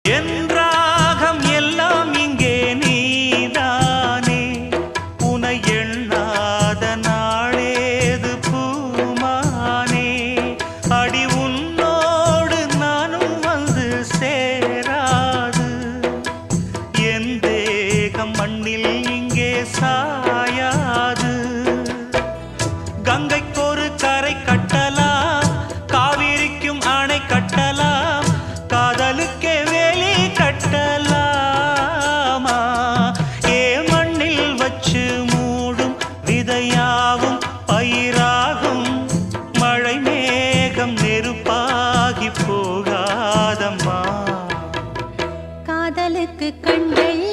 என்றாகம் எல்லாம் இங்கே நீதானே உனை எண்ணாத நாளேது பூமானே அடி உன்னோடு நானும் வந்து சேராது என் தேகம் மண்ணில் இங்கே சாயாது கங்கைக்கொரு கரை கட்டலாம் காவிரிக்கும் அணை கட்டலாம் காதலுக்கே வேலி கட்டலாமா ஏ மண்ணில் வச்சு மூடும் விதையாவும் பயிராகும் மழை மேகம் நெருப்பாகி போகாதம்மா காதலுக்கு கண்கள்